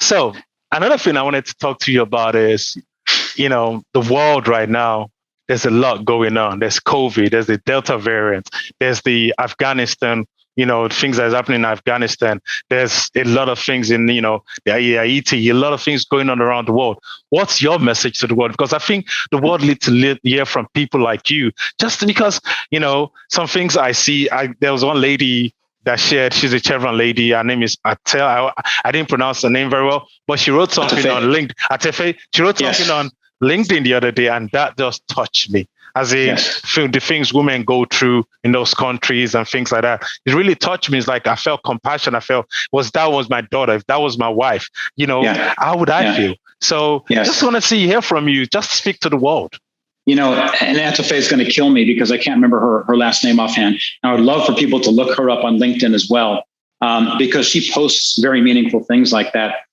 So another thing I wanted to talk to you about is, the world right now, there's a lot going on. There's COVID, there's the Delta variant, there's the Afghanistan, things that's happening in Afghanistan. There's a lot of things in, the Haiti, a lot of things going on around the world. What's your message to the world? Because I think the world needs to hear from people like you, just because, some things I see, there was one lady that shared, she's a Chevron lady. Her name is I didn't pronounce her name very well, but she wrote something Atefeh. on LinkedIn. Atefeh, she wrote something on LinkedIn the other day, and that just touched me. As in the things women go through in those countries and things like that. It really touched me. It's like I felt compassion. I felt, that was my daughter, if that was my wife, how would I feel? So just want to hear from you. Just speak to the world. And Atefeh is going to kill me because I can't remember her last name offhand. And I would love for people to look her up on LinkedIn as well, because she posts very meaningful things like that.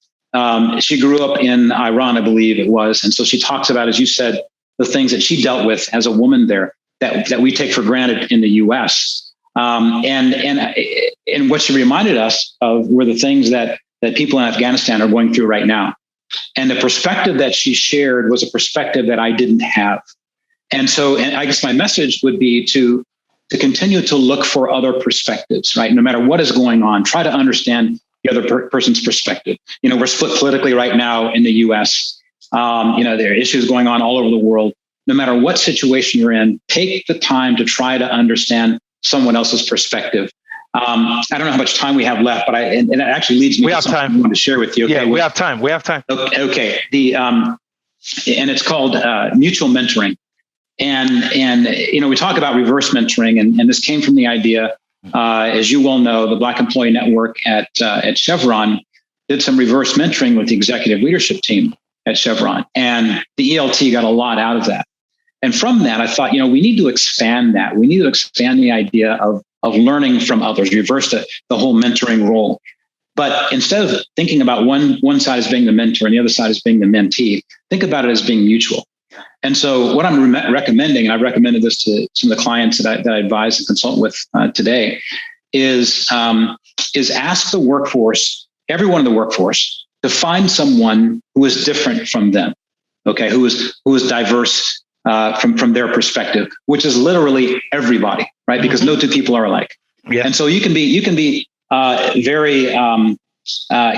She grew up in Iran, I believe it was. And so she talks about, as you said, the things that she dealt with as a woman there that we take for granted in the US. And what she reminded us of were the things that people in Afghanistan are going through right now. And the perspective that she shared was a perspective that I didn't have. And so I guess my message would be to continue to look for other perspectives, right? No matter what is going on, try to understand the other person's perspective. We're split politically right now in the US. There are issues going on all over the world. No matter what situation you're in, take the time to try to understand someone else's perspective. I don't know how much time we have left, but and it actually leads me to something I want to share with you. Okay? Yeah, we have time. Okay. And it's called mutual mentoring. And we talk about reverse mentoring, and this came from the idea, as you well know, the Black Employee Network at Chevron did some reverse mentoring with the executive leadership team at Chevron, and the ELT got a lot out of that. And from that, I thought, we need to expand that. We need to expand the idea of learning from others, reverse the whole mentoring role. But instead of thinking about one side as being the mentor and the other side as being the mentee, think about it as being mutual. And so what I'm recommending, and I've recommended this to some of the clients that I advise and consult with today, is ask the workforce, everyone in the workforce, to find someone who is different from them, okay, who is diverse from their perspective, which is literally everybody, right? Because no two people are alike. Yeah. And so you can be very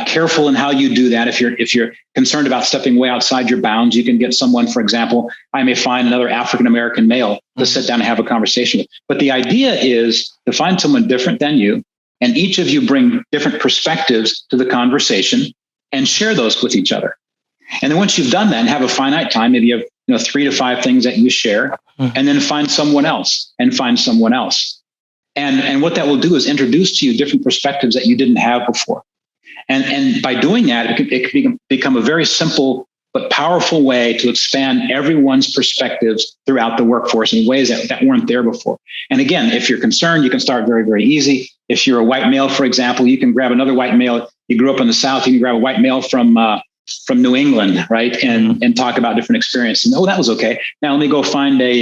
careful in how you do that. If you're concerned about stepping way outside your bounds, you can get someone, for example, I may find another African-American male to sit down and have a conversation with. But the idea is to find someone different than you, and each of you bring different perspectives to the conversation and share those with each other. And then once you've done that and have a finite time, maybe you have 3 to 5 things that you share, and then find someone else and find someone else. And what that will do is introduce to you different perspectives that you didn't have before. And by doing that, it can become a very simple but powerful way to expand everyone's perspectives throughout the workforce in ways that weren't there before. And again, if you're concerned, you can start very, very easy. If you're a white male, for example, you can grab another white male. You grew up in the South, you can grab a white male from New England, right? And talk about different experiences. And, that was okay. Now let me go find a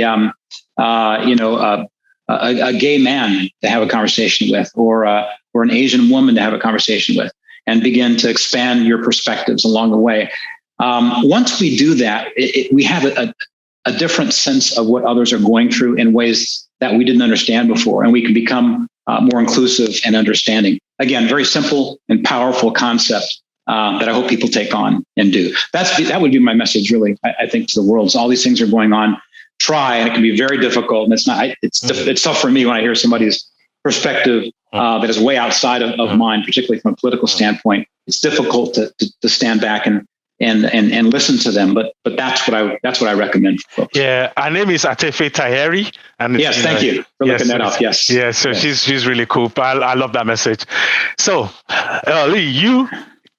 gay man to have a conversation with, or an Asian woman to have a conversation with, and begin to expand your perspectives along the way. Once we do that, we have a different sense of what others are going through in ways that we didn't understand before, and we can become more inclusive and understanding. Again, very simple and powerful concept that I hope people take on and do. That would be my message, really, I think, to the world. So all these things are going on. Try, and it can be very difficult. And it's tough for me when I hear somebody's perspective that is way outside of mine, particularly from a political standpoint. It's difficult to stand back and listen to them, but that's what I recommend for folks. Yeah, her name is Atefeh Taheri, and yes, thank you for looking that up. Yes, yeah, so she's really cool. I love that message. So, Lee, you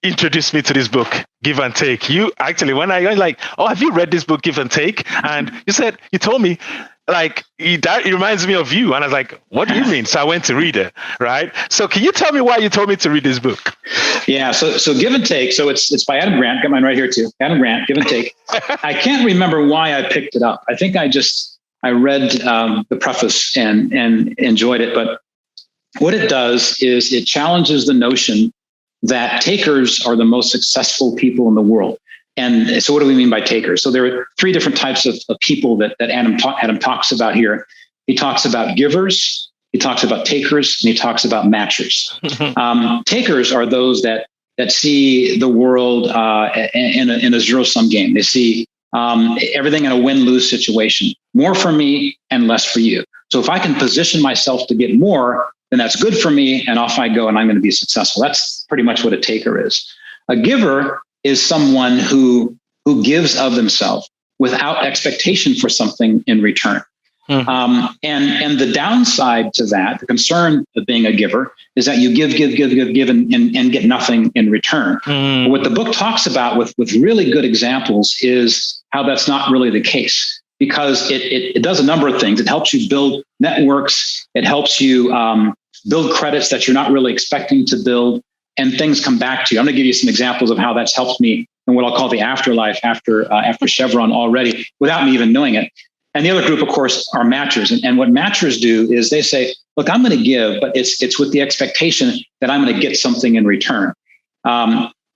introduced me to this book, Give and Take. You actually, when I was like, "Oh, have you read this book, Give and Take?" And you told me, like, it reminds me of you. And I was like, "What do you mean?" So I went to read it, right? So can you tell me why you told me to read this book? Yeah, so Give and Take. So it's by Adam Grant. Got mine right here too. Adam Grant, Give and Take. I can't remember why I picked it up. I think I read the preface and enjoyed it. But what it does is it challenges the notion that takers are the most successful people in the world. And so what do we mean by takers? So there are three different types of people that Adam talks about here. He talks about givers, he talks about takers, and he talks about matchers. Takers are those that see the world in a zero-sum game. They see everything in a win-lose situation, more for me and less for you. So if I can position myself to get more, then that's good for me, and off I go, and I'm going to be successful. That's pretty much what a taker is. A giver is someone who gives of themselves without expectation for something in return. And the downside to that, the concern of being a giver, is that you give and get nothing in return. What the book talks about with really good examples is how that's not really the case, because it does a number of things. It helps you build networks. It helps you build credits that you're not really expecting to build, and things come back to you. I'm going to give you some examples of how that's helped me in what I'll call the afterlife after Chevron already, without me even knowing it. And the other group, of course, are matchers. And what matchers do is they say, look, I'm going to give, but it's with the expectation that I'm going to get something in return.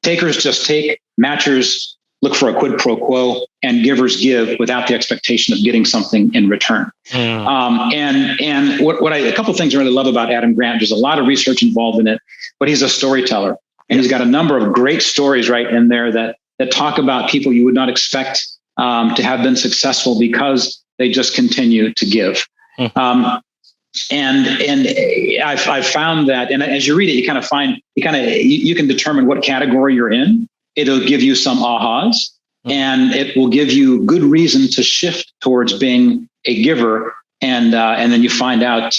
Takers just take, matchers look for a quid pro quo, and givers give without the expectation of getting something in return. And what a couple of things I really love about Adam Grant, there's a lot of research involved in it, but he's a storyteller. And he's got a number of great stories right in there that talk about people you would not expect to have been successful because they just continue to give. And I've found that, and as you read it, you can determine what category you're in. It'll give you some ahas, and it will give you good reason to shift towards being a giver. And then you find out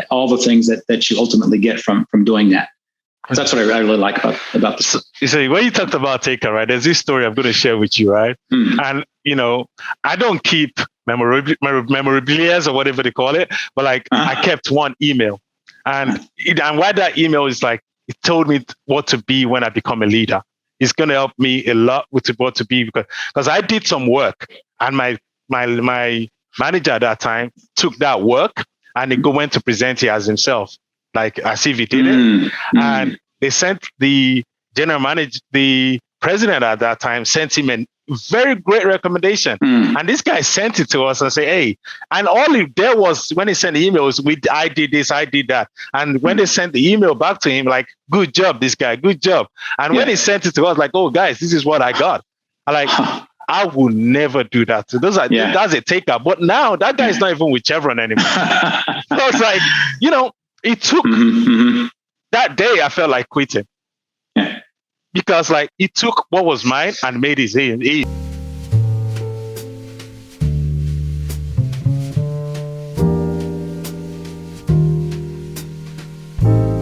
all the things that you ultimately get from doing that. So that's what I really like about this. You see, when you talked about taker, right? There's this story I'm going to share with you, right? And I don't keep memorabilia or whatever they call it, but I kept one email, and why that email is it told me what to be when I become a leader. It's going to help me a lot with what to be, because I did some work, and my manager at that time took that work and he went to present it as himself, as if he did it. And they sent the general manager, the president at that time, sent him a very great recommendation. And this guy sent it to us and said, hey, and all there was when he sent the emails, I did this, I did that. And when they sent the email back to him, good job, this guy, good job. And when he sent it to us, oh, guys, this is what I got. I will never do that. So that's a taker. But now that guy is not even with Chevron anymore. So it's it took that day, I felt like quitting. Because he took what was mine and made his.